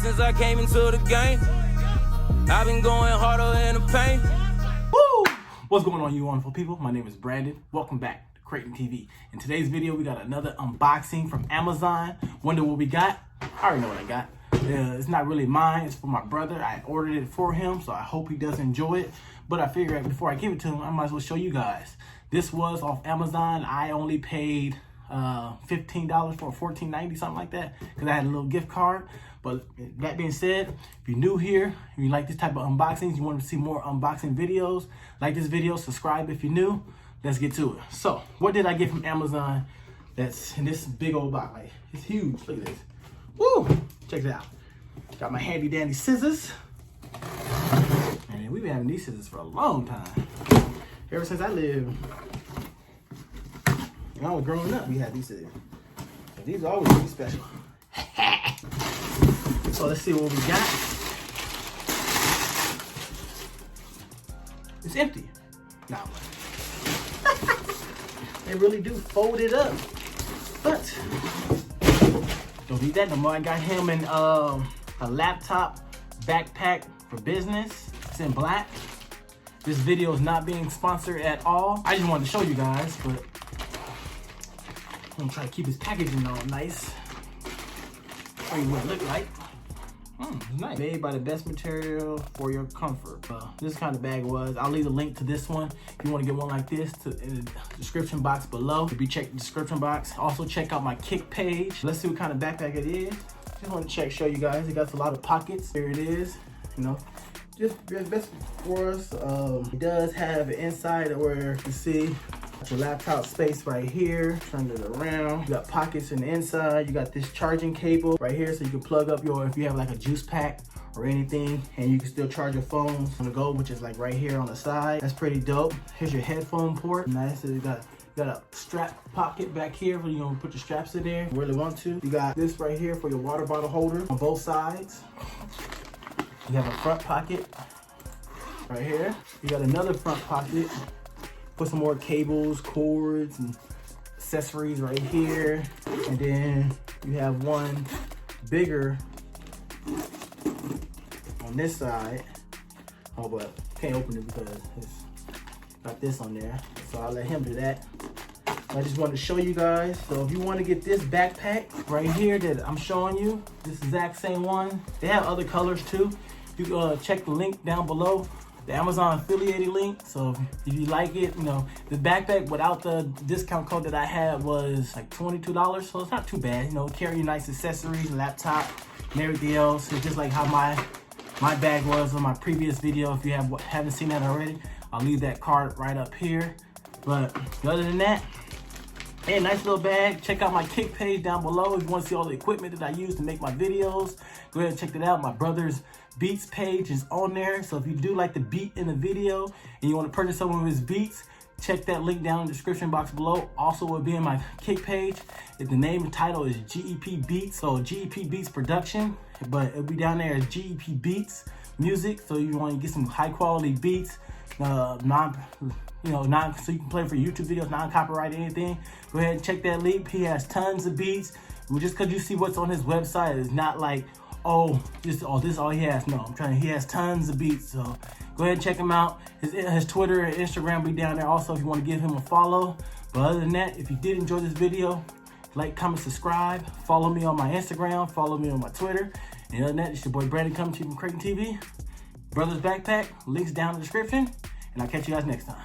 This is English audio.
since I came into the game. I've been going harder in the pain. Woo! What's going on, you wonderful people? My name is Brandon. Welcome back to Crayton TV. In today's video, we got another unboxing from Amazon. Wonder what we got? I already know what I got. It's not really mine. It's for my brother. I ordered it for him, so I hope he does enjoy it. But I figured before I give it to him, I might as well show you guys. This was off Amazon. I only paid $15 for $14.90, something like that, because I had a little gift card. But that being said, if you're new here, if you like this type of unboxings, you want to see more unboxing videos, like this video, subscribe if you're new. Let's get to it. So, what did I get from Amazon that's in this big old box? Like, it's huge. Look at this. Woo! Check it out. Got my handy dandy scissors. And we've been having these scissors for a long time. Ever since I lived, when I was growing up, we had these scissors. And these are always really special. So let's see what we got. It's empty. No. They really do fold it up. But don't need that no more. I got him in a laptop backpack for business. It's in black. This video is not being sponsored at all. I just wanted to show you guys, but I'm gonna try to keep his packaging all nice. Show you what it look like. It's nice. Made by the best material for your comfort. This kind of bag was. I'll leave a link to this one if you want to get one like this in the description box below. If you check the description box, also check out my G.E.P page. Let's see what kind of backpack it is. Just want to show you guys. It got a lot of pockets. Here it is. You know, just best for us. It does have an inside where you can see your laptop space right here. Turn it around. You got pockets in the inside. You got this charging cable right here, so you can plug up if you have like a juice pack or anything, and you can still charge your phone on the go, which is like right here on the side. That's pretty dope. Here's your headphone port. Nice. So you got a strap pocket back here where you're gonna put your straps in there if you really want to. You got this right here for your water bottle holder on both sides. You have a front pocket right here. You got another front pocket. Put some more cables, cords, and accessories right here. And then you have one bigger on this side. Oh, but can't open it because it's got this on there. So I'll let him do that. I just wanted to show you guys. So if you want to get this backpack right here that I'm showing you, this exact same one. They have other colors too. You can check the link down below. The Amazon affiliated link. So if you like it, you know, the backpack without the discount code that I had was like $22. So it's not too bad. You know, carry nice accessories, laptop, and everything else. It's just like how my bag was on my previous video. If you haven't seen that already, I'll leave that card right up here. But other than that, hey, nice little bag. Check out my G.E.P page down below if you want to see all the equipment that I use to make my videos. Go ahead and check that out. My brother's Beatz page is on there. So if you do like the beat in the video and you want to purchase some of his beats, check that link down in the description box below. Also will be in my G.E.P page. The name and title is G.E.P Beatz. So G.E.P Beatz Production, but it'll be down there as G.E.P Beatz Music. So you want to get some high quality beats, so you can play for YouTube videos, non-copyright anything. Go ahead and check that link. He has tons of beats. Just because you see what's on his website is not like, this is all he has. No, he has tons of beats. So go ahead and check him out. His Twitter and Instagram will be down there also if you want to give him a follow. But other than that, if you did enjoy this video, like, comment, subscribe. Follow me on my Instagram. Follow me on my Twitter. And other than that, it's your boy Brandon coming to you from Crayton TV. Brother's Backpack. Links down in the description. And I'll catch you guys next time.